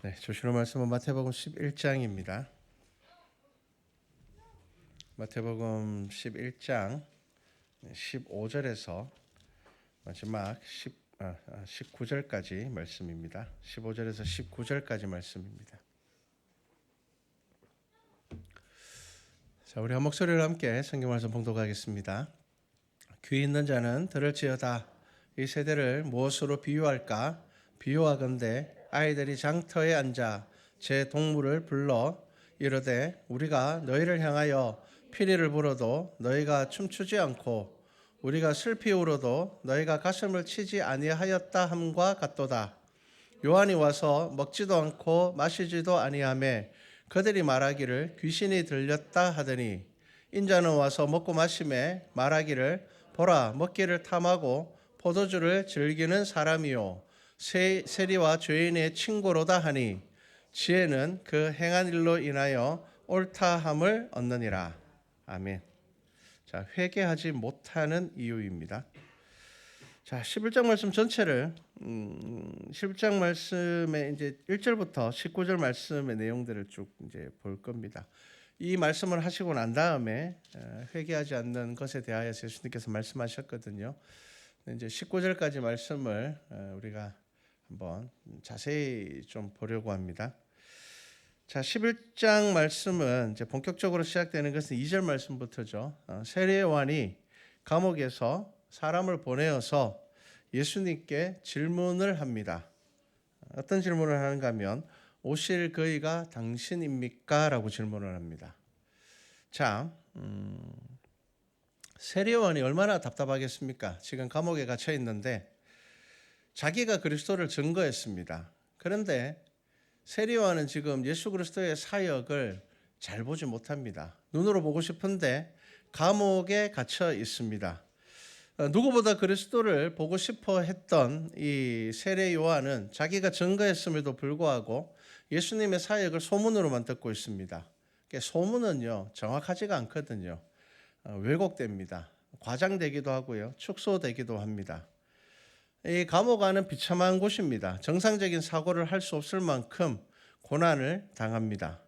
네, 주시는 말씀은 마태복음 11장입니다. 마태복음 11장 15절에서 마지막 19절까지 말씀입니다. 15절에서 19절까지 말씀입니다. 자, 우리 한 목소리로 함께 성경 말씀 봉독하겠습니다. 귀 있는 자는 들을지어다. 이 세대를 무엇으로 비유할까? 비유하건대 아이들이 장터에 앉아 제 동물을 불러 이르되 우리가 너희를 향하여 피리를 불어도 너희가 춤추지 않고 우리가 슬피 울어도 너희가 가슴을 치지 아니하였다 함과 같도다. 요한이 와서 먹지도 않고 마시지도 아니하매 그들이 말하기를 귀신이 들렸다 하더니 인자는 와서 먹고 마시매 말하기를 보라 먹기를 탐하고 포도주를 즐기는 사람이요 세리와 죄인의 친구로다 하니 지혜는 그 행한 일로 인하여 옳다함을 얻느니라. 아멘. 자, 회개하지 못하는 이유입니다. 자, 11장 말씀 전체를 11장 말씀의 이제 1절부터 19절 말씀의 내용들을 쭉 이제 볼 겁니다. 이 말씀을 하시고 난 다음에 회개하지 않는 것에 대하여서 예수님께서 말씀하셨거든요. 이제 19절까지 말씀을 우리가 한번 자세히 좀 보려고 합니다. 자, 11장 말씀은 이제 본격적으로 시작되는 것은 2절 말씀부터죠. 세례 요한이 감옥에서 사람을 보내어서 예수님께 질문을 합니다. 어떤 질문을 하는가 하면 오실 그이가 당신입니까? 라고 질문을 합니다. 자, 세례 요한이 얼마나 답답하겠습니까? 지금 감옥에 갇혀 있는데 자기가 그리스도를 증거했습니다. 그런데 세례 요한은 지금 예수 그리스도의 사역을 잘 보지 못합니다. 눈으로 보고 싶은데 감옥에 갇혀 있습니다. 누구보다 그리스도를 보고 싶어 했던 이 세례 요한은 자기가 증거했음에도 불구하고 예수님의 사역을 소문으로만 듣고 있습니다. 소문은요, 정확하지가 않거든요. 왜곡됩니다. 과장되기도 하고요, 축소되기도 합니다. 이 감옥 안은 비참한 곳입니다. 정상적인 사고를 할 수 없을 만큼 고난을 당합니다.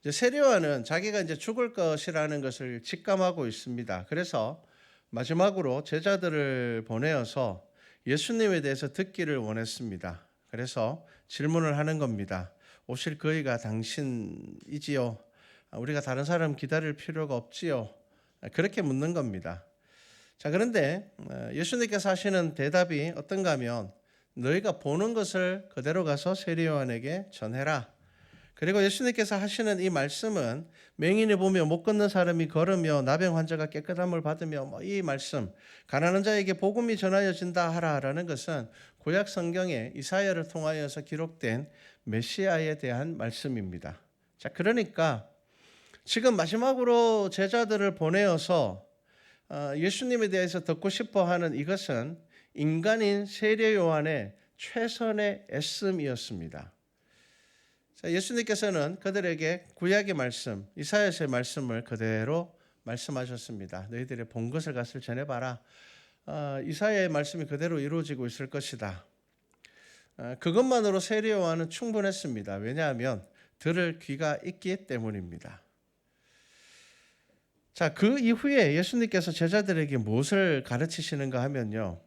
이제 세례 요한은 자기가 이제 죽을 것이라는 것을 직감하고 있습니다. 그래서 마지막으로 제자들을 보내어서 예수님에 대해서 듣기를 원했습니다. 그래서 질문을 하는 겁니다. 오실 그이가 당신이지요? 우리가 다른 사람 기다릴 필요가 없지요? 그렇게 묻는 겁니다. 자, 그런데 예수님께서 하시는 대답이 어떤가 하면 너희가 보는 것을 그대로 가서 세례 요한에게 전해라. 그리고 예수님께서 하시는 이 말씀은 맹인이 보며 못 걷는 사람이 걸으며 나병 환자가 깨끗한 물 받으며 이 말씀 가난한 자에게 복음이 전하여진다 하라라는 것은 구약 성경에 이사야를 통하여서 기록된 메시아에 대한 말씀입니다. 자, 그러니까 지금 마지막으로 제자들을 보내어서 예수님에 대해서 듣고 싶어하는 이것은 인간인 세례 요한의 최선의 애씀이었습니다. 자, 예수님께서는 그들에게 구약의 말씀, 이사야서의 말씀을 그대로 말씀하셨습니다. 너희들이 본 것을 가서 전해봐라. 이사야의 말씀이 그대로 이루어지고 있을 것이다. 그것만으로 세례 요한은 충분했습니다. 왜냐하면 들을 귀가 있기 때문입니다. 자, 그 이후에 예수님께서 제자들에게 무엇을 가르치시는가 하면요.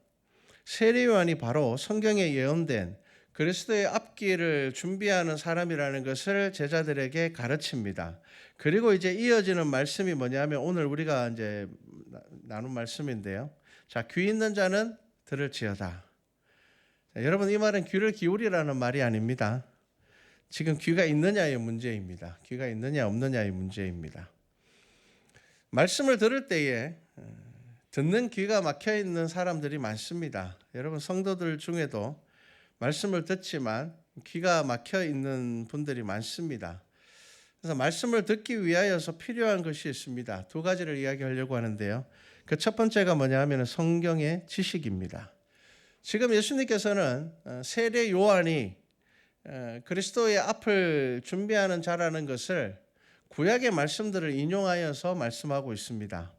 세례 요한이 바로 성경에 예언된 그리스도의 앞길을 준비하는 사람이라는 것을 제자들에게 가르칩니다. 그리고 이제 이어지는 말씀이 뭐냐면 오늘 우리가 이제 나눈 말씀인데요. 자, 귀 있는 자는 들을지어다. 자, 여러분, 이 말은 귀를 기울이라는 말이 아닙니다. 지금 귀가 있느냐의 문제입니다. 귀가 있느냐 없느냐의 문제입니다. 말씀을 들을 때에 듣는 귀가 막혀 있는 사람들이 많습니다. 여러분, 성도들 중에도 말씀을 듣지만 귀가 막혀 있는 분들이 많습니다. 그래서 말씀을 듣기 위하여서 필요한 것이 있습니다. 두 가지를 이야기하려고 하는데요. 그 첫 번째가 뭐냐 하면 성경의 지식입니다. 지금 예수님께서는 세례 요한이 그리스도의 앞을 준비하는 자라는 것을 구약의 말씀들을 인용하여서 말씀하고 있습니다.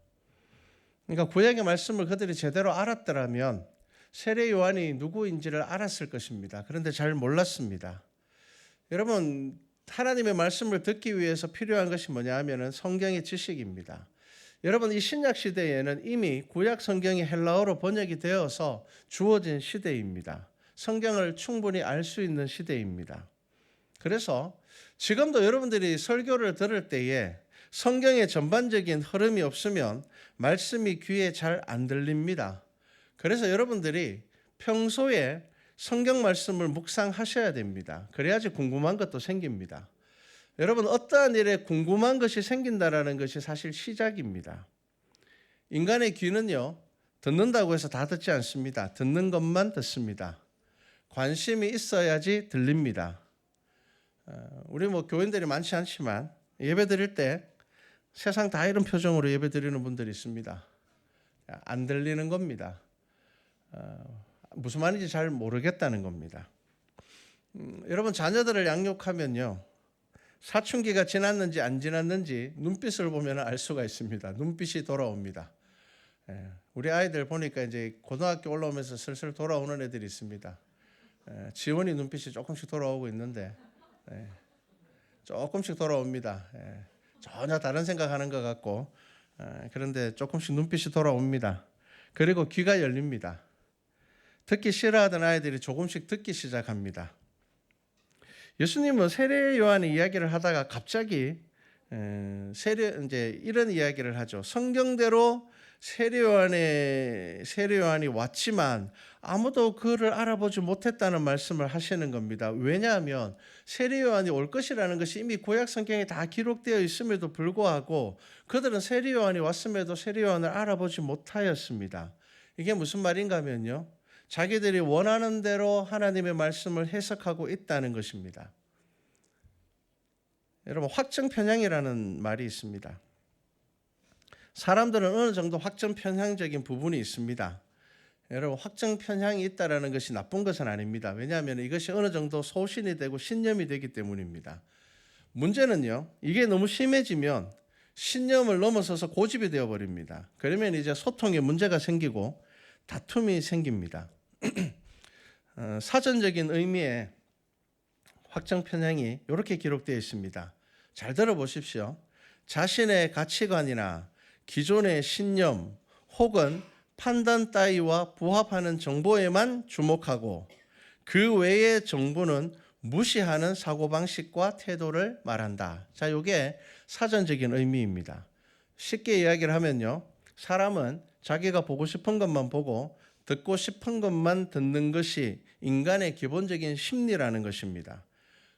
그러니까 구약의 말씀을 그들이 제대로 알았더라면 세례 요한이 누구인지를 알았을 것입니다. 그런데 잘 몰랐습니다. 여러분, 하나님의 말씀을 듣기 위해서 필요한 것이 뭐냐 하면은 성경의 지식입니다. 여러분, 이 신약 시대에는 이미 구약 성경이 헬라어로 번역이 되어서 주어진 시대입니다. 성경을 충분히 알 수 있는 시대입니다. 그래서 지금도 여러분들이 설교를 들을 때에 성경의 전반적인 흐름이 없으면 말씀이 귀에 잘 안 들립니다. 그래서 여러분들이 평소에 성경 말씀을 묵상하셔야 됩니다. 그래야지 궁금한 것도 생깁니다. 여러분, 어떠한 일에 궁금한 것이 생긴다라는 것이 사실 시작입니다. 인간의 귀는요, 듣는다고 해서 다 듣지 않습니다. 듣는 것만 듣습니다. 관심이 있어야지 들립니다. 우리 교인들이 많지 않지만 예배 드릴 때 세상 다 이런 표정으로 예배 드리는 분들이 있습니다. 안 들리는 겁니다. 무슨 말인지 잘 모르겠다는 겁니다. 여러분, 자녀들을 양육하면요, 사춘기가 지났는지 안 지났는지 눈빛을 보면 알 수가 있습니다. 눈빛이 돌아옵니다. 우리 아이들 보니까 이제 고등학교 올라오면서 슬슬 돌아오는 애들이 있습니다. 지원이 눈빛이 조금씩 돌아오고 있는데 조금씩 돌아옵니다. 전혀 다른 생각하는 것 같고, 그런데 조금씩 눈빛이 돌아옵니다. 그리고 귀가 열립니다. 듣기 싫어하던 아이들이 조금씩 듣기 시작합니다. 예수님은 세례 요한의 이야기를 하다가 갑자기 이런 이야기를 하죠. 성경대로 세례 요한이 왔지만 아무도 그를 알아보지 못했다는 말씀을 하시는 겁니다. 왜냐하면 세례 요한이 올 것이라는 것이 이미 구약 성경에 다 기록되어 있음에도 불구하고 그들은 세례 요한이 왔음에도 세례 요한을 알아보지 못하였습니다. 이게 무슨 말인가 하면요, 자기들이 원하는 대로 하나님의 말씀을 해석하고 있다는 것입니다. 여러분, 확정 편향이라는 말이 있습니다. 사람들은 어느 정도 확정 편향적인 부분이 있습니다. 여러분, 확정 편향이 있다는 것이 나쁜 것은 아닙니다. 왜냐하면 이것이 어느 정도 소신이 되고 신념이 되기 때문입니다. 문제는요, 이게 너무 심해지면 신념을 넘어서서 고집이 되어버립니다. 그러면 이제 소통에 문제가 생기고 다툼이 생깁니다. 사전적인 의미의 확정 편향이 이렇게 기록되어 있습니다. 잘 들어보십시오. 자신의 가치관이나 기존의 신념 혹은 판단 따위와 부합하는 정보에만 주목하고 그 외의 정보는 무시하는 사고방식과 태도를 말한다. 자, 이게 사전적인 의미입니다. 쉽게 이야기를 하면요, 사람은 자기가 보고 싶은 것만 보고 듣고 싶은 것만 듣는 것이 인간의 기본적인 심리라는 것입니다.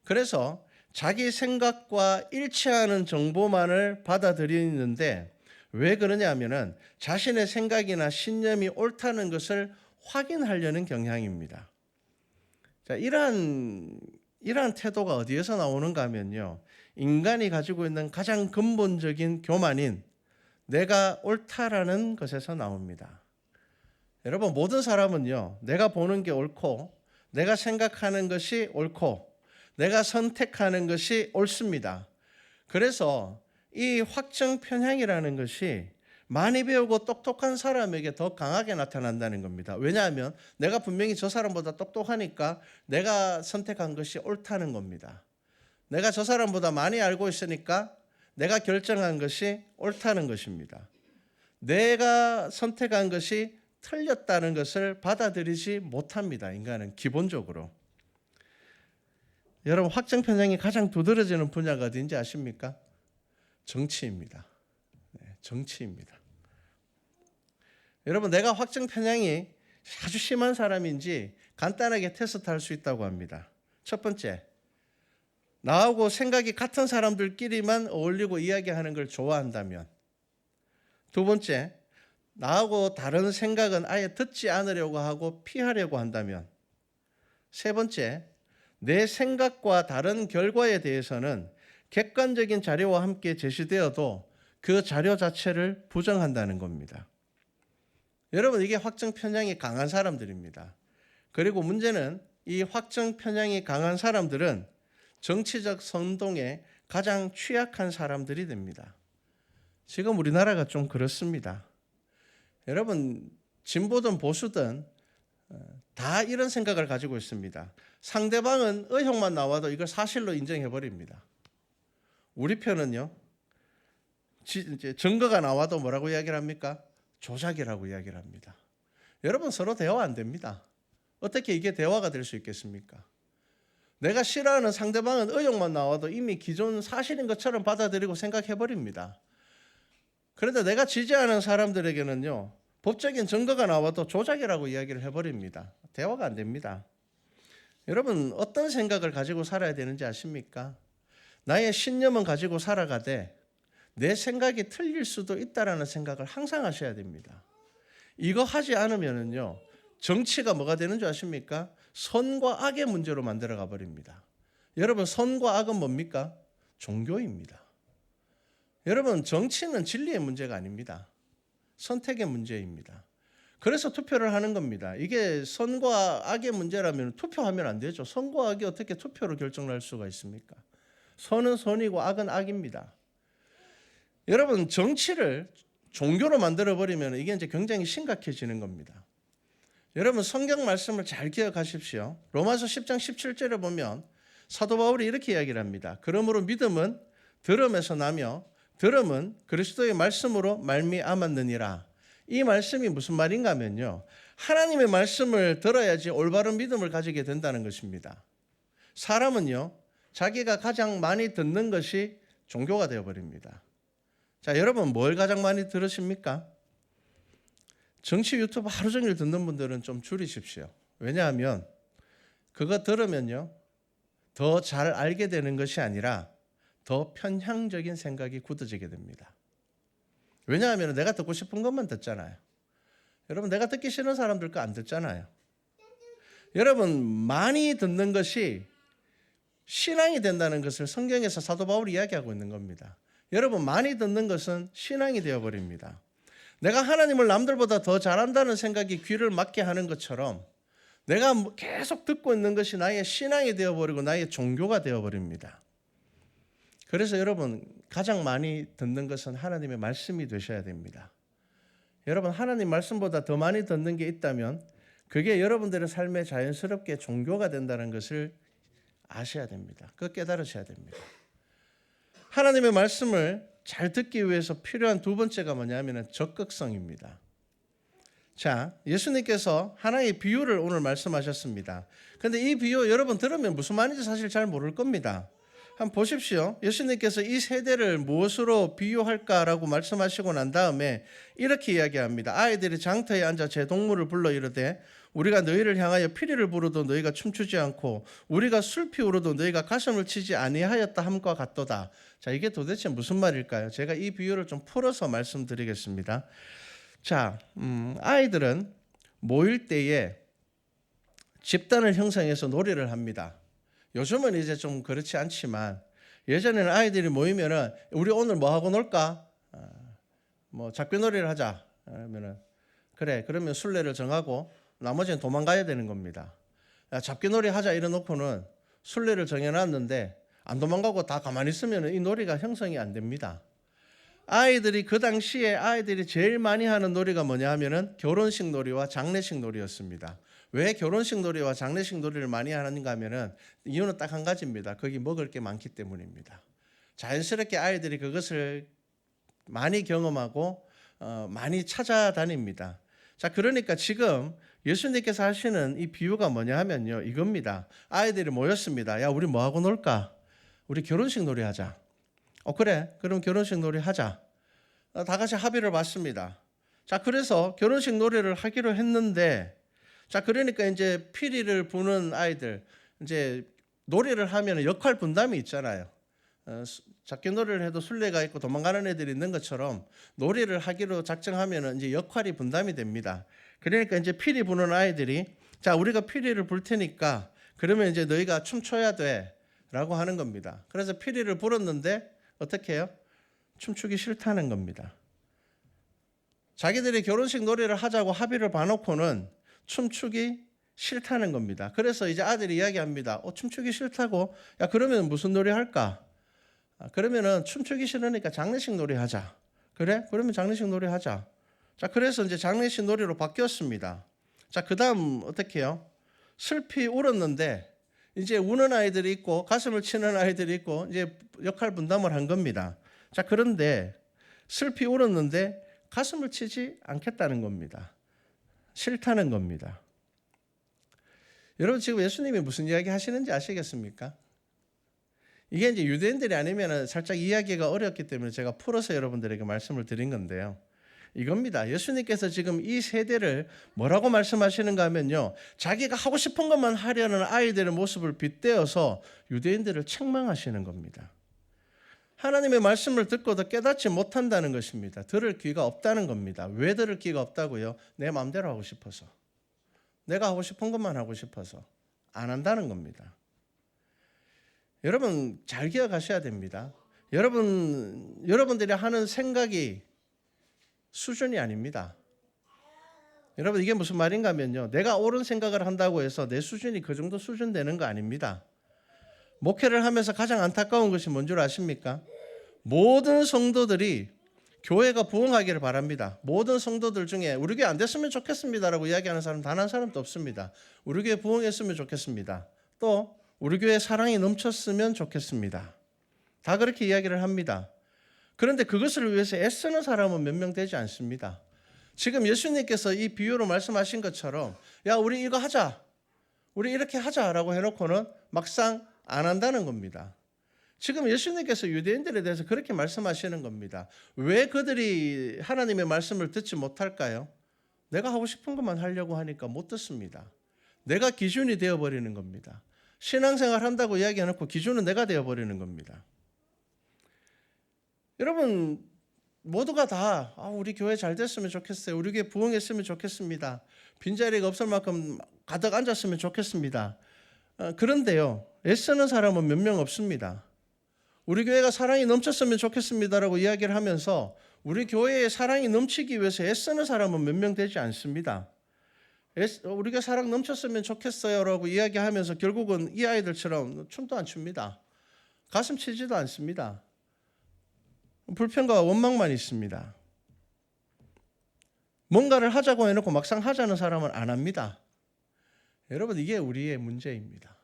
그래서 자기 생각과 일치하는 정보만을 받아들이는데 왜 그러냐 하면은 자신의 생각이나 신념이 옳다는 것을 확인하려는 경향입니다. 자, 이러한 태도가 어디에서 나오는가 하면요, 인간이 가지고 있는 가장 근본적인 교만인 내가 옳다라는 것에서 나옵니다. 여러분, 모든 사람은요, 내가 보는 게 옳고 내가 생각하는 것이 옳고 내가 선택하는 것이 옳습니다. 그래서 이 확정 편향이라는 것이 많이 배우고 똑똑한 사람에게 더 강하게 나타난다는 겁니다. 왜냐하면 내가 분명히 저 사람보다 똑똑하니까 내가 선택한 것이 옳다는 겁니다. 내가 저 사람보다 많이 알고 있으니까 내가 결정한 것이 옳다는 것입니다. 내가 선택한 것이 틀렸다는 것을 받아들이지 못합니다. 인간은 기본적으로. 여러분, 확정 편향이 가장 두드러지는 분야가 어딘지 아십니까? 정치입니다. 정치입니다. 여러분, 내가 확정 편향이 아주 심한 사람인지 간단하게 테스트할 수 있다고 합니다. 첫 번째, 나하고 생각이 같은 사람들끼리만 어울리고 이야기하는 걸 좋아한다면. 두 번째, 나하고 다른 생각은 아예 듣지 않으려고 하고 피하려고 한다면. 세 번째, 내 생각과 다른 결과에 대해서는 객관적인 자료와 함께 제시되어도 그 자료 자체를 부정한다는 겁니다. 여러분, 이게 확정 편향이 강한 사람들입니다. 그리고 문제는 이 확정 편향이 강한 사람들은 정치적 선동에 가장 취약한 사람들이 됩니다. 지금 우리나라가 좀 그렇습니다. 여러분, 진보든 보수든 다 이런 생각을 가지고 있습니다. 상대방은 의혹만 나와도 이걸 사실로 인정해 버립니다. 우리 편은요, 이제 증거가 나와도 뭐라고 이야기를 합니까? 조작이라고 이야기를 합니다. 여러분, 서로 대화 안 됩니다. 어떻게 이게 대화가 될 수 있겠습니까? 내가 싫어하는 상대방은 의혹만 나와도 이미 기존 사실인 것처럼 받아들이고 생각해 버립니다. 그런데 내가 지지하는 사람들에게는요, 법적인 증거가 나와도 조작이라고 이야기를 해버립니다. 대화가 안 됩니다. 여러분, 어떤 생각을 가지고 살아야 되는지 아십니까? 나의 신념은 가지고 살아가되 내 생각이 틀릴 수도 있다라는 생각을 항상 하셔야 됩니다. 이거 하지 않으면요, 정치가 뭐가 되는 줄 아십니까? 선과 악의 문제로 만들어가 버립니다. 여러분, 선과 악은 뭡니까? 종교입니다. 여러분, 정치는 진리의 문제가 아닙니다. 선택의 문제입니다. 그래서 투표를 하는 겁니다. 이게 선과 악의 문제라면 투표하면 안 되죠. 선과 악이 어떻게 투표로 결정날 수가 있습니까? 선은 선이고 악은 악입니다. 여러분, 정치를 종교로 만들어버리면 이게 이제 굉장히 심각해지는 겁니다. 여러분, 성경 말씀을 잘 기억하십시오. 로마서 10장 17절에 보면 사도 바울이 이렇게 이야기를 합니다. 그러므로 믿음은 들음에서 나며 들음은 그리스도의 말씀으로 말미암았느니라. 이 말씀이 무슨 말인가 하면요, 하나님의 말씀을 들어야지 올바른 믿음을 가지게 된다는 것입니다. 사람은요, 자기가 가장 많이 듣는 것이 종교가 되어버립니다. 자, 여러분, 뭘 가장 많이 들으십니까? 정치 유튜브 하루 종일 듣는 분들은 좀 줄이십시오. 왜냐하면 그거 들으면요, 더 잘 알게 되는 것이 아니라 더 편향적인 생각이 굳어지게 됩니다. 왜냐하면 내가 듣고 싶은 것만 듣잖아요. 여러분, 내가 듣기 싫은 사람들 거 안 듣잖아요. 여러분, 많이 듣는 것이 신앙이 된다는 것을 성경에서 사도 바울이 이야기하고 있는 겁니다. 여러분, 많이 듣는 것은 신앙이 되어버립니다. 내가 하나님을 남들보다 더 잘한다는 생각이 귀를 막게 하는 것처럼 내가 계속 듣고 있는 것이 나의 신앙이 되어버리고 나의 종교가 되어버립니다. 그래서 여러분, 가장 많이 듣는 것은 하나님의 말씀이 되셔야 됩니다. 여러분, 하나님 말씀보다 더 많이 듣는 게 있다면 그게 여러분들의 삶에 자연스럽게 종교가 된다는 것을 아셔야 됩니다. 그거 깨달으셔야 됩니다. 하나님의 말씀을 잘 듣기 위해서 필요한 두 번째가 뭐냐면 적극성입니다. 자, 예수님께서 하나의 비유를 오늘 말씀하셨습니다. 그런데 이 비유 여러분 들으면 무슨 말인지 사실 잘 모를 겁니다. 한번 보십시오. 예수님께서 이 세대를 무엇으로 비유할까라고 말씀하시고 난 다음에 이렇게 이야기합니다. 아이들이 장터에 앉아 제 동물을 불러 이르되 우리가 너희를 향하여 피리를 부르도 너희가 춤추지 않고 우리가 술피 울어도 너희가 가슴을 치지 아니하였다 함과 같도다. 자, 이게 도대체 무슨 말일까요? 제가 이 비유를 좀 풀어서 말씀드리겠습니다. 자, 아이들은 모일 때에 집단을 형성해서 놀이를 합니다. 요즘은 이제 좀 그렇지 않지만 예전에는 아이들이 모이면은 우리 오늘 뭐 하고 놀까? 뭐 잡기놀이를 하자. 그러면은 그래. 그러면 순례를 정하고 나머지는 도망가야 되는 겁니다. 잡기놀이 하자 이래놓고는 순례를 정해놨는데 안 도망가고 다 가만히 있으면 이 놀이가 형성이 안 됩니다. 아이들이 그 당시에 아이들이 제일 많이 하는 놀이가 뭐냐 하면은 결혼식 놀이와 장례식 놀이였습니다. 왜 결혼식 놀이와 장례식 놀이를 많이 하는가 하면은 이유는 딱 한 가지입니다. 거기 먹을 게 많기 때문입니다. 자연스럽게 아이들이 그것을 많이 경험하고 많이 찾아다닙니다. 자, 그러니까 지금 예수님께서 하시는 이 비유가 뭐냐 하면요, 이겁니다. 아이들이 모였습니다. 야, 우리 뭐 하고 놀까? 우리 결혼식 놀이 하자. 그래, 그럼 결혼식 놀이 하자. 다 같이 합의를 봤습니다. 자, 그래서 결혼식 놀이를 하기로 했는데, 자, 그러니까 이제 피리를 부는 아이들, 이제 놀이를 하면 역할 분담이 있잖아요. 잡기놀이를 해도 순례가 있고 도망가는 애들이 있는 것처럼 놀이를 하기로 작정하면 이제 역할이 분담이 됩니다. 그러니까 이제 피리 부는 아이들이 자, 우리가 피리를 불 테니까 그러면 이제 너희가 춤춰야 돼라고 하는 겁니다. 그래서 피리를 불었는데 어떻게 해요? 춤추기 싫다는 겁니다. 자기들이 결혼식 놀이를 하자고 합의를 봐놓고는 춤추기 싫다는 겁니다. 그래서 이제 아들이 이야기합니다. 춤추기 싫다고? 야, 그러면 무슨 놀이 할까? 그러면은 춤추기 싫으니까 장례식 놀이 하자. 그래? 그러면 장례식 놀이 하자. 자, 그래서 이제 장례식 놀이로 바뀌었습니다. 자, 그다음 어떻게 해요? 슬피 울었는데 이제 우는 아이들이 있고 가슴을 치는 아이들이 있고 이제 역할 분담을 한 겁니다. 자, 그런데 슬피 울었는데 가슴을 치지 않겠다는 겁니다. 싫다는 겁니다. 여러분, 지금 예수님이 무슨 이야기 하시는지 아시겠습니까? 이게 이제 유대인들이 아니면 살짝 이야기가 어렵기 때문에 제가 풀어서 여러분들에게 말씀을 드린 건데요. 이겁니다. 예수님께서 지금 이 세대를 뭐라고 말씀하시는가 하면요, 자기가 하고 싶은 것만 하려는 아이들의 모습을 빗대어서 유대인들을 책망하시는 겁니다. 하나님의 말씀을 듣고도 깨닫지 못한다는 것입니다. 들을 귀가 없다는 겁니다. 왜 들을 귀가 없다고요? 내 마음대로 하고 싶어서, 내가 하고 싶은 것만 하고 싶어서 안 한다는 겁니다. 여러분, 잘 기억하셔야 됩니다. 여러분들이 하는 생각이 수준이 아닙니다. 여러분, 이게 무슨 말인가 하면요, 내가 옳은 생각을 한다고 해서 내 수준이 그 정도 수준 되는 거 아닙니다. 목회를 하면서 가장 안타까운 것이 뭔 줄 아십니까? 모든 성도들이 교회가 부흥하기를 바랍니다. 모든 성도들 중에 우리 교회 안 됐으면 좋겠습니다라고 이야기하는 사람 단 한 사람도 없습니다. 우리 교회 부흥했으면 좋겠습니다. 또 우리 교회 사랑이 넘쳤으면 좋겠습니다. 다 그렇게 이야기를 합니다. 그런데 그것을 위해서 애쓰는 사람은 몇 명 되지 않습니다. 지금 예수님께서 이 비유로 말씀하신 것처럼 야, 우리 이거 하자, 우리 이렇게 하자라고 해놓고는 막상 안 한다는 겁니다. 지금 예수님께서 유대인들에 대해서 그렇게 말씀하시는 겁니다. 왜 그들이 하나님의 말씀을 듣지 못할까요? 내가 하고 싶은 것만 하려고 하니까 못 듣습니다. 내가 기준이 되어버리는 겁니다. 신앙생활 한다고 이야기해놓고 기준은 내가 되어버리는 겁니다. 여러분, 모두가 다 우리 교회 잘 됐으면 좋겠어요. 우리 교회 부흥했으면 좋겠습니다. 빈자리가 없을 만큼 가득 앉았으면 좋겠습니다. 그런데요, 애쓰는 사람은 몇 명 없습니다. 우리 교회가 사랑이 넘쳤으면 좋겠습니다라고 이야기를 하면서 우리 교회에 사랑이 넘치기 위해서 애쓰는 사람은 몇 명 되지 않습니다. 우리가 사랑 넘쳤으면 좋겠어요라고 이야기하면서 결국은 이 아이들처럼 춤도 안 춥니다. 가슴 치지도 않습니다. 불평과 원망만 있습니다. 뭔가를 하자고 해놓고 막상 하자는 사람은 안 합니다. 여러분, 이게 우리의 문제입니다.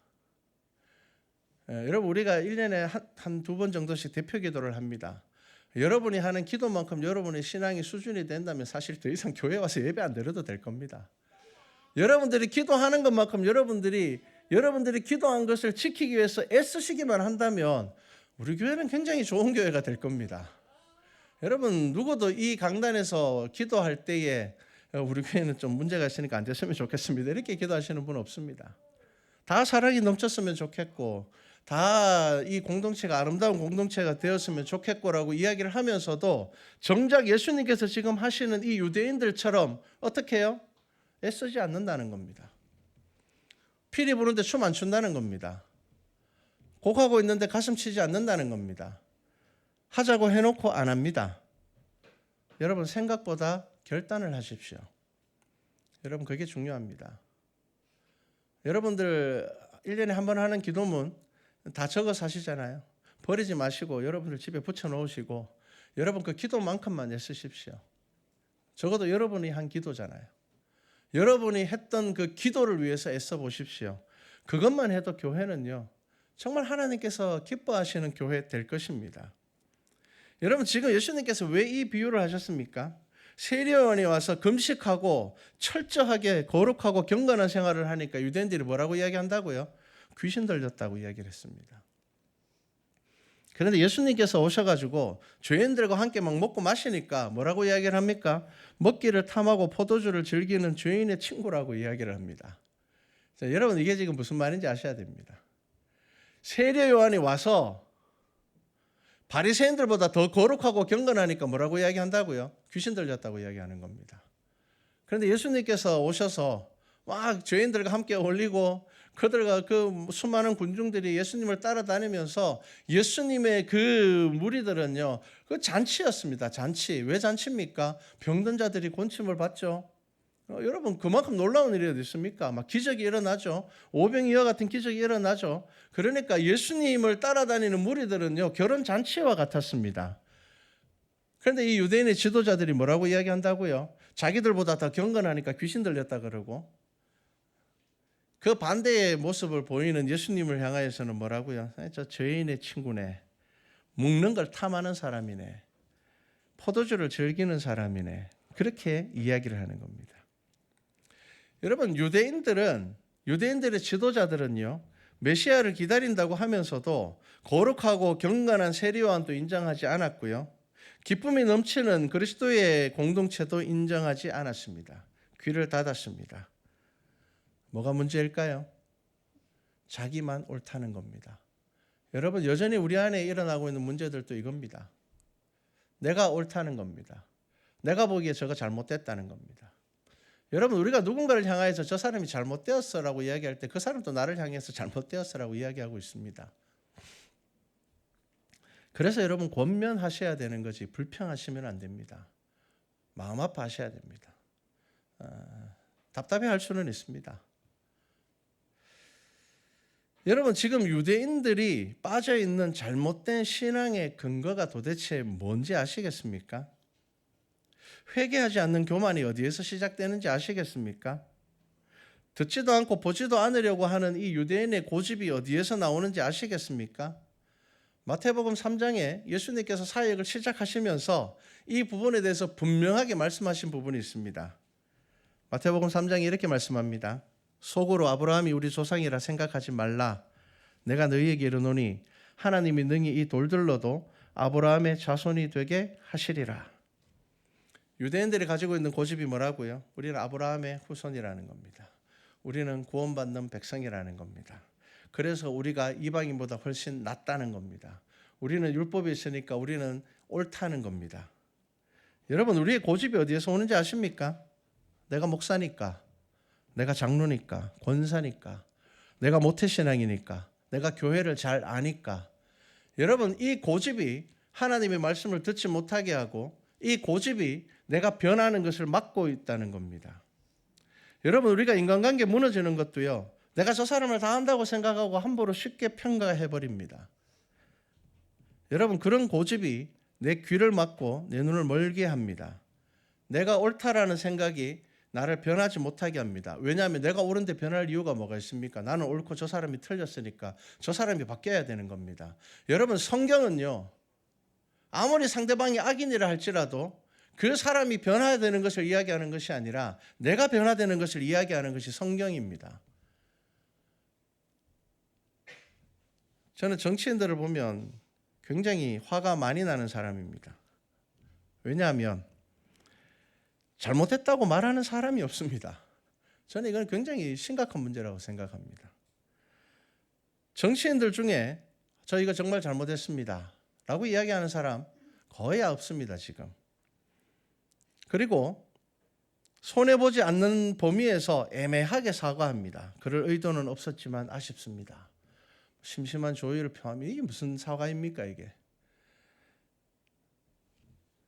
여러분, 우리가 1년에 한 두 번 정도씩 대표 기도를 합니다. 여러분이 하는 기도만큼 여러분의 신앙이 수준이 된다면 사실 더 이상 교회 와서 예배 안 드려도 될 겁니다. 여러분들이 기도하는 것만큼 여러분들이 기도한 것을 지키기 위해서 애쓰시기만 한다면 우리 교회는 굉장히 좋은 교회가 될 겁니다. 여러분, 누구도 이 강단에서 기도할 때에 우리 교회는 좀 문제가 있으니까 안 됐으면 좋겠습니다, 이렇게 기도하시는 분 없습니다. 다 사랑이 넘쳤으면 좋겠고 다 이 공동체가 아름다운 공동체가 되었으면 좋겠고라고 이야기를 하면서도 정작 예수님께서 지금 하시는 이 유대인들처럼 어떻게 해요? 애쓰지 않는다는 겁니다. 피리 부는데 춤 안 춘다는 겁니다. 곡하고 있는데 가슴 치지 않는다는 겁니다. 하자고 해놓고 안 합니다. 여러분, 생각보다 결단을 하십시오. 여러분, 그게 중요합니다. 여러분들 1년에 한 번 하는 기도문 다 적어서 하시잖아요. 버리지 마시고 여러분들 집에 붙여놓으시고 여러분 그 기도만큼만 애쓰십시오. 적어도 여러분이 한 기도잖아요. 여러분이 했던 그 기도를 위해서 애써 보십시오. 그것만 해도 교회는요, 정말 하나님께서 기뻐하시는 교회 될 것입니다. 여러분, 지금 예수님께서 왜 이 비유를 하셨습니까? 세리요원이 와서 금식하고 철저하게 거룩하고 경건한 생활을 하니까 유대인들이 뭐라고 이야기한다고요? 귀신 들렸다고 이야기를 했습니다. 그런데 예수님께서 오셔가지고 죄인들과 함께 막 먹고 마시니까 뭐라고 이야기를 합니까? 먹기를 탐하고 포도주를 즐기는 죄인의 친구라고 이야기를 합니다. 자, 여러분, 이게 지금 무슨 말인지 아셔야 됩니다. 세리요한이 와서 바리새인들보다 더 거룩하고 경건하니까 뭐라고 이야기한다고요? 귀신 들렸다고 이야기하는 겁니다. 그런데 예수님께서 오셔서 막 죄인들과 함께 어울리고 그들과 그 수많은 군중들이 예수님을 따라다니면서 예수님의 그 무리들은요, 그 잔치였습니다. 잔치. 왜 잔치입니까? 병든 자들이 곤침을 받죠. 여러분, 그만큼 놀라운 일이 어디 있습니까? 막 기적이 일어나죠. 오병이어 같은 기적이 일어나죠. 그러니까 예수님을 따라다니는 무리들은요, 결혼 잔치와 같았습니다. 그런데 이 유대인의 지도자들이 뭐라고 이야기한다고요? 자기들보다 더 경건하니까 귀신 들렸다 그러고 그 반대의 모습을 보이는 예수님을 향하여서는 뭐라고요? 저 죄인의 친구네. 먹는 걸 탐하는 사람이네. 포도주를 즐기는 사람이네. 그렇게 이야기를 하는 겁니다. 여러분, 유대인들의 지도자들은요, 메시아를 기다린다고 하면서도 거룩하고 경건한 세리요한도 인정하지 않았고요, 기쁨이 넘치는 그리스도의 공동체도 인정하지 않았습니다. 귀를 닫았습니다. 뭐가 문제일까요? 자기만 옳다는 겁니다. 여러분, 여전히 우리 안에 일어나고 있는 문제들도 이겁니다. 내가 옳다는 겁니다. 내가 보기에 저거 잘못됐다는 겁니다. 여러분, 우리가 누군가를 향해서 저 사람이 잘못되었어라고 이야기할 때 그 사람도 나를 향해서 잘못되었어라고 이야기하고 있습니다. 그래서 여러분, 권면하셔야 되는 거지 불평하시면 안 됩니다. 마음 아파하셔야 됩니다. 답답해할 수는 있습니다. 여러분, 지금 유대인들이 빠져있는 잘못된 신앙의 근거가 도대체 뭔지 아시겠습니까? 회개하지 않는 교만이 어디에서 시작되는지 아시겠습니까? 듣지도 않고 보지도 않으려고 하는 이 유대인의 고집이 어디에서 나오는지 아시겠습니까? 마태복음 3장에 예수님께서 사역을 시작하시면서 이 부분에 대해서 분명하게 말씀하신 부분이 있습니다. 마태복음 3장에 이렇게 말씀합니다. 속으로 아브라함이 우리 조상이라 생각하지 말라. 내가 너희에게 이르노니 하나님이 능히 이 돌들로도 아브라함의 자손이 되게 하시리라. 유대인들이 가지고 있는 고집이 뭐라고요? 우리는 아브라함의 후손이라는 겁니다. 우리는 구원받는 백성이라는 겁니다. 그래서 우리가 이방인보다 훨씬 낫다는 겁니다. 우리는 율법이 있으니까 우리는 옳다는 겁니다. 여러분, 우리의 고집이 어디에서 오는지 아십니까? 내가 목사니까, 내가 장로니까, 권사니까, 내가 모태신앙이니까, 내가 교회를 잘 아니까. 여러분, 이 고집이 하나님의 말씀을 듣지 못하게 하고 이 고집이 내가 변하는 것을 막고 있다는 겁니다. 여러분, 우리가 인간관계 무너지는 것도요, 내가 저 사람을 다 안다고 생각하고 함부로 쉽게 평가해버립니다. 여러분, 그런 고집이 내 귀를 막고 내 눈을 멀게 합니다. 내가 옳다라는 생각이 나를 변하지 못하게 합니다. 왜냐하면 내가 옳은데 변할 이유가 뭐가 있습니까? 나는 옳고 저 사람이 틀렸으니까 저 사람이 바뀌어야 되는 겁니다. 여러분, 성경은요, 아무리 상대방이 악인이라 할지라도 그 사람이 변화해야 되는 것을 이야기하는 것이 아니라 내가 변화되는 것을 이야기하는 것이 성경입니다. 저는 정치인들을 보면 굉장히 화가 많이 나는 사람입니다. 왜냐하면 잘못했다고 말하는 사람이 없습니다. 저는 이건 굉장히 심각한 문제라고 생각합니다. 정치인들 중에 저희가 정말 잘못했습니다 라고 이야기하는 사람 거의 없습니다, 지금. 그리고 손해보지 않는 범위에서 애매하게 사과합니다. 그럴 의도는 없었지만 아쉽습니다. 심심한 조의를 표하면 이게 무슨 사과입니까, 이게?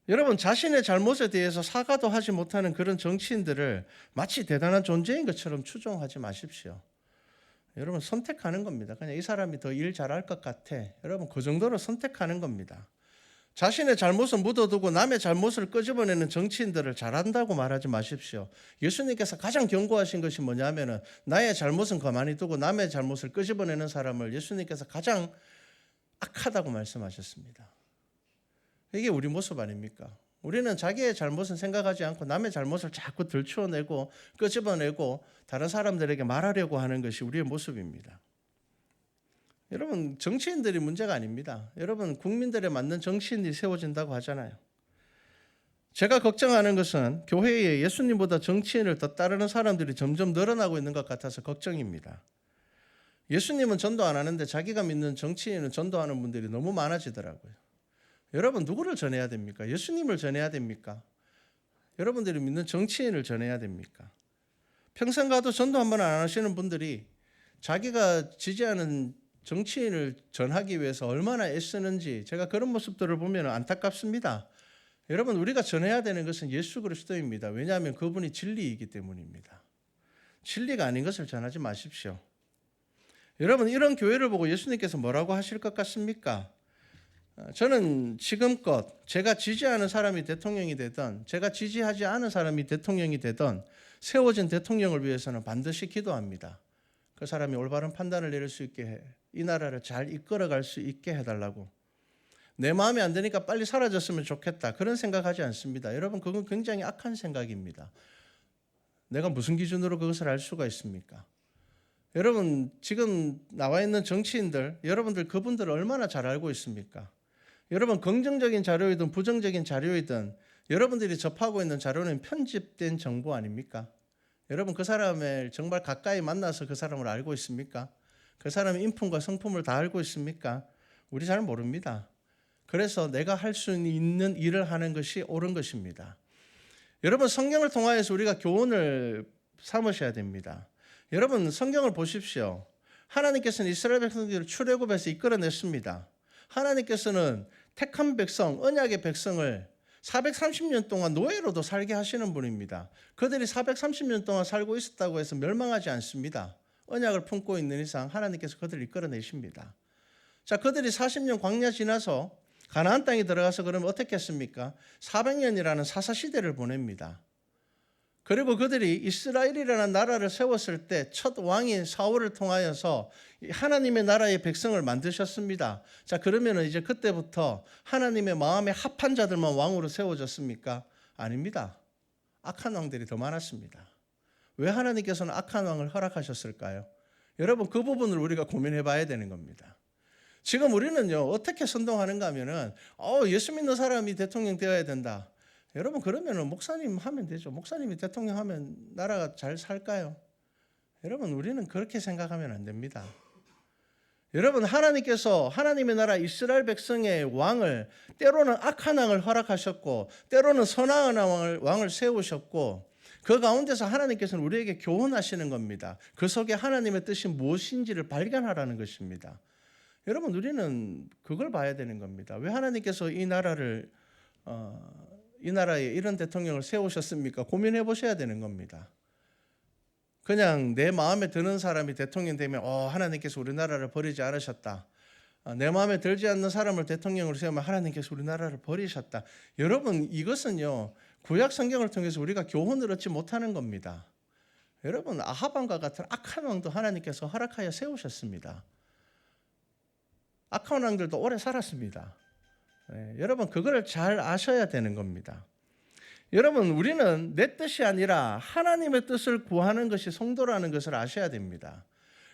여러분, 자신의 잘못에 대해서 사과도 하지 못하는 그런 정치인들을 마치 대단한 존재인 것처럼 추종하지 마십시오. 여러분, 선택하는 겁니다. 그냥 이 사람이 더 일 잘할 것 같아. 여러분, 그 정도로 선택하는 겁니다. 자신의 잘못을 묻어두고 남의 잘못을 끄집어내는 정치인들을 잘한다고 말하지 마십시오. 예수님께서 가장 경고하신 것이 뭐냐면은 나의 잘못은 가만히 두고 남의 잘못을 끄집어내는 사람을 예수님께서 가장 악하다고 말씀하셨습니다. 이게 우리 모습 아닙니까? 우리는 자기의 잘못은 생각하지 않고 남의 잘못을 자꾸 들추어내고 끄집어내고 다른 사람들에게 말하려고 하는 것이 우리의 모습입니다. 여러분, 정치인들이 문제가 아닙니다. 여러분, 국민들에 맞는 정치인이 세워진다고 하잖아요. 제가 걱정하는 것은 교회에 예수님보다 정치인을 더 따르는 사람들이 점점 늘어나고 있는 것 같아서 걱정입니다. 예수님은 전도 안 하는데 자기가 믿는 정치인은 전도하는 분들이 너무 많아지더라고요. 여러분, 누구를 전해야 됩니까? 예수님을 전해야 됩니까? 여러분들이 믿는 정치인을 전해야 됩니까? 평생 가도 전도 한 번 안 하시는 분들이 자기가 지지하는 정치인을 전하기 위해서 얼마나 애쓰는지 제가 그런 모습들을 보면 안타깝습니다. 여러분, 우리가 전해야 되는 것은 예수 그리스도입니다. 왜냐하면 그분이 진리이기 때문입니다. 진리가 아닌 것을 전하지 마십시오. 여러분, 이런 교회를 보고 예수님께서 뭐라고 하실 것 같습니까? 저는 지금껏 제가 지지하는 사람이 대통령이 되든 제가 지지하지 않은 사람이 대통령이 되든 세워진 대통령을 위해서는 반드시 기도합니다. 그 사람이 올바른 판단을 내릴 수 있게 해. 이 나라를 잘 이끌어갈 수 있게 해달라고. 내 마음에 안 드니까 빨리 사라졌으면 좋겠다. 그런 생각하지 않습니다. 여러분, 그건 굉장히 악한 생각입니다. 내가 무슨 기준으로 그것을 알 수가 있습니까? 여러분, 지금 나와 있는 정치인들, 여러분들 그분들을 얼마나 잘 알고 있습니까? 여러분, 긍정적인 자료이든 부정적인 자료이든 여러분들이 접하고 있는 자료는 편집된 정보 아닙니까? 여러분, 그 사람을 정말 가까이 만나서 그 사람을 알고 있습니까? 그 사람의 인품과 성품을 다 알고 있습니까? 우리 잘 모릅니다. 그래서 내가 할 수 있는 일을 하는 것이 옳은 것입니다. 여러분, 성경을 통하여서 우리가 교훈을 삼으셔야 됩니다. 여러분, 성경을 보십시오. 하나님께서는 이스라엘 백성들을 출애굽에서 이끌어냈습니다. 하나님께서는 택한 백성, 언약의 백성을 430년 동안 노예로도 살게 하시는 분입니다. 그들이 430년 동안 살고 있었다고 해서 멸망하지 않습니다. 언약을 품고 있는 이상 하나님께서 그들을 이끌어내십니다. 자, 그들이 40년 광야 지나서 가나안 땅에 들어가서 그러면 어떻게 했습니까? 400년이라는 사사시대를 보냅니다. 그리고 그들이 이스라엘이라는 나라를 세웠을 때 첫 왕인 사울을 통하여서 하나님의 나라의 백성을 만드셨습니다. 자, 그러면 이제 그때부터 하나님의 마음에 합한 자들만 왕으로 세워졌습니까? 아닙니다. 악한 왕들이 더 많았습니다. 왜 하나님께서는 악한 왕을 허락하셨을까요? 여러분, 그 부분을 우리가 고민해 봐야 되는 겁니다. 지금 우리는요, 어떻게 선동하는가 하면은, 예수 믿는 사람이 대통령 되어야 된다. 여러분, 그러면은 목사님 하면 되죠. 목사님이 대통령 하면 나라가 잘 살까요? 여러분, 우리는 그렇게 생각하면 안 됩니다. 여러분, 하나님께서 하나님의 나라 이스라엘 백성의 왕을 때로는 악한 왕을 허락하셨고 때로는 선한 왕을 세우셨고 그 가운데서 하나님께서는 우리에게 교훈하시는 겁니다. 그 속에 하나님의 뜻이 무엇인지를 발견하라는 것입니다. 여러분, 우리는 그걸 봐야 되는 겁니다. 왜 하나님께서 이 나라에 이런 대통령을 세우셨습니까? 고민해 보셔야 되는 겁니다. 그냥 내 마음에 드는 사람이 대통령 되면 하나님께서 우리나라를 버리지 않으셨다. 내 마음에 들지 않는 사람을 대통령으로 세우면 하나님께서 우리나라를 버리셨다. 여러분, 이것은요, 구약 성경을 통해서 우리가 교훈을 얻지 못하는 겁니다. 여러분, 아합 왕과 같은 악한 왕도 하나님께서 허락하여 세우셨습니다. 악한 왕들도 오래 살았습니다. 여러분, 그거를 잘 아셔야 되는 겁니다. 여러분, 우리는 내 뜻이 아니라 하나님의 뜻을 구하는 것이 성도라는 것을 아셔야 됩니다.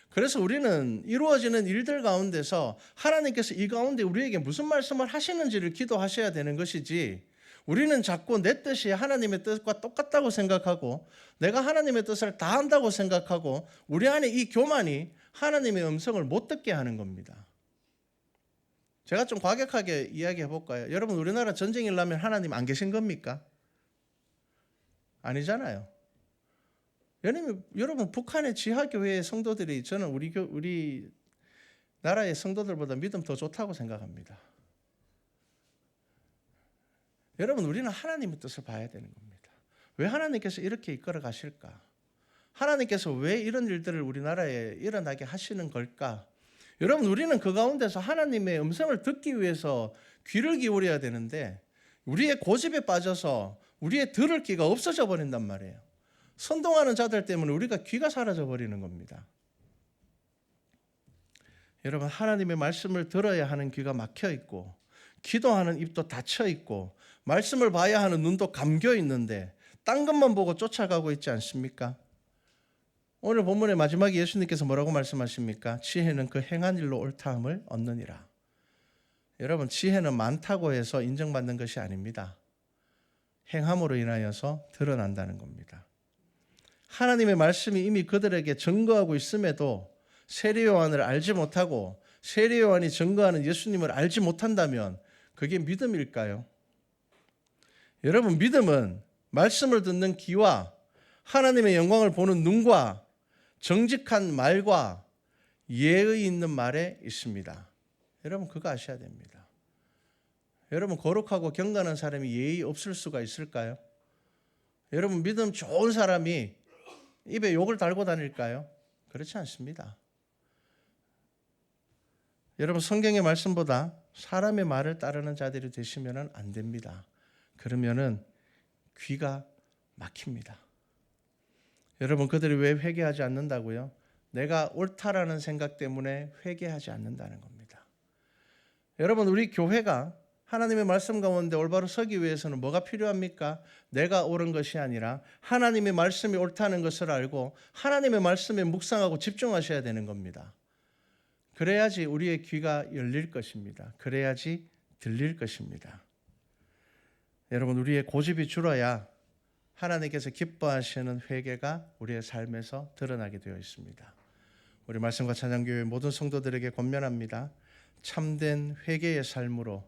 그래서 우리는 이루어지는 일들 가운데서 하나님께서 이 가운데 우리에게 무슨 말씀을 하시는지를 기도하셔야 되는 것이지, 우리는 자꾸 내 뜻이 하나님의 뜻과 똑같다고 생각하고 내가 하나님의 뜻을 다 한다고 생각하고 우리 안에 이 교만이 하나님의 음성을 못 듣게 하는 겁니다. 제가 좀 과격하게 이야기해 볼까요? 여러분, 우리나라 전쟁이 일어나면 하나님 안 계신 겁니까? 아니잖아요. 여러분, 북한의 지하교회의 성도들이 저는 우리 나라의 성도들보다 믿음 더 좋다고 생각합니다. 여러분, 우리는 하나님의 뜻을 봐야 되는 겁니다. 왜 하나님께서 이렇게 이끌어 가실까? 하나님께서 왜 이런 일들을 우리나라에 일어나게 하시는 걸까? 여러분, 우리는 그 가운데서 하나님의 음성을 듣기 위해서 귀를 기울여야 되는데 우리의 고집에 빠져서 우리의 들을 귀가 없어져 버린단 말이에요. 선동하는 자들 때문에 우리가 귀가 사라져 버리는 겁니다. 여러분, 하나님의 말씀을 들어야 하는 귀가 막혀 있고 기도하는 입도 닫혀 있고 말씀을 봐야 하는 눈도 감겨 있는데 딴 것만 보고 쫓아가고 있지 않습니까? 오늘 본문의 마지막에 예수님께서 뭐라고 말씀하십니까? 지혜는 그 행한 일로 옳다함을 얻느니라. 여러분, 지혜는 많다고 해서 인정받는 것이 아닙니다. 행함으로 인하여서 드러난다는 겁니다. 하나님의 말씀이 이미 그들에게 증거하고 있음에도 세례 요한을 알지 못하고 세례 요한이 증거하는 예수님을 알지 못한다면 그게 믿음일까요? 여러분, 믿음은 말씀을 듣는 귀와 하나님의 영광을 보는 눈과 정직한 말과 예의 있는 말에 있습니다. 여러분, 그거 아셔야 됩니다. 여러분, 거룩하고 경건한 사람이 예의 없을 수가 있을까요? 여러분, 믿음 좋은 사람이 입에 욕을 달고 다닐까요? 그렇지 않습니다. 여러분, 성경의 말씀보다 사람의 말을 따르는 자들이 되시면 안 됩니다. 그러면은 귀가 막힙니다. 여러분, 그들이 왜 회개하지 않는다고요? 내가 옳다라는 생각 때문에 회개하지 않는다는 겁니다. 여러분, 우리 교회가 하나님의 말씀 가운데 올바로 서기 위해서는 뭐가 필요합니까? 내가 옳은 것이 아니라 하나님의 말씀이 옳다는 것을 알고 하나님의 말씀에 묵상하고 집중하셔야 되는 겁니다. 그래야지 우리의 귀가 열릴 것입니다. 그래야지 들릴 것입니다. 여러분, 우리의 고집이 줄어야 하나님께서 기뻐하시는 회개가 우리의 삶에서 드러나게 되어 있습니다. 우리 말씀과 찬양교회 모든 성도들에게 권면합니다. 참된 회개의 삶으로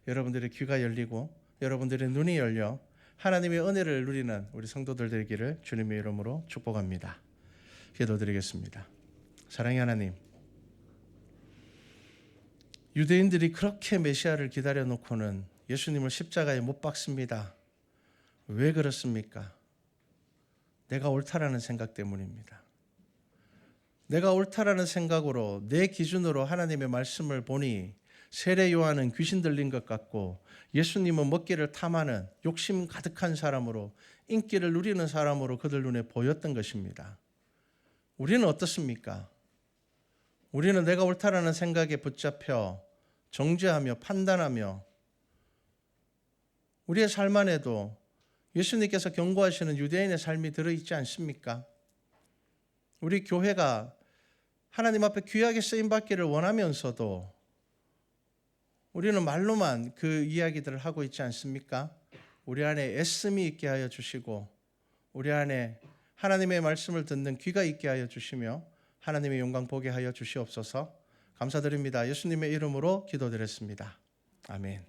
여러분들의 귀가 열리고 여러분들의 눈이 열려 하나님의 은혜를 누리는 우리 성도들 되기를 주님의 이름으로 축복합니다. 기도드리겠습니다. 사랑의 하나님, 유대인들이 그렇게 메시아를 기다려 놓고는 예수님을 십자가에 못 박습니다. 왜 그렇습니까? 내가 옳다라는 생각 때문입니다. 내가 옳다라는 생각으로 내 기준으로 하나님의 말씀을 보니 세례 요한은 귀신 들린 것 같고 예수님은 먹기를 탐하는 욕심 가득한 사람으로 인기를 누리는 사람으로 그들 눈에 보였던 것입니다. 우리는 어떻습니까? 우리는 내가 옳다라는 생각에 붙잡혀 정죄하며 판단하며 우리의 삶 안에도 예수님께서 경고하시는 유대인의 삶이 들어있지 않습니까? 우리 교회가 하나님 앞에 귀하게 쓰임받기를 원하면서도 우리는 말로만 그 이야기들을 하고 있지 않습니까? 우리 안에 애씀이 있게 하여 주시고 우리 안에 하나님의 말씀을 듣는 귀가 있게 하여 주시며 하나님의 영광 보게 하여 주시옵소서. 감사드립니다. 예수님의 이름으로 기도드렸습니다. 아멘.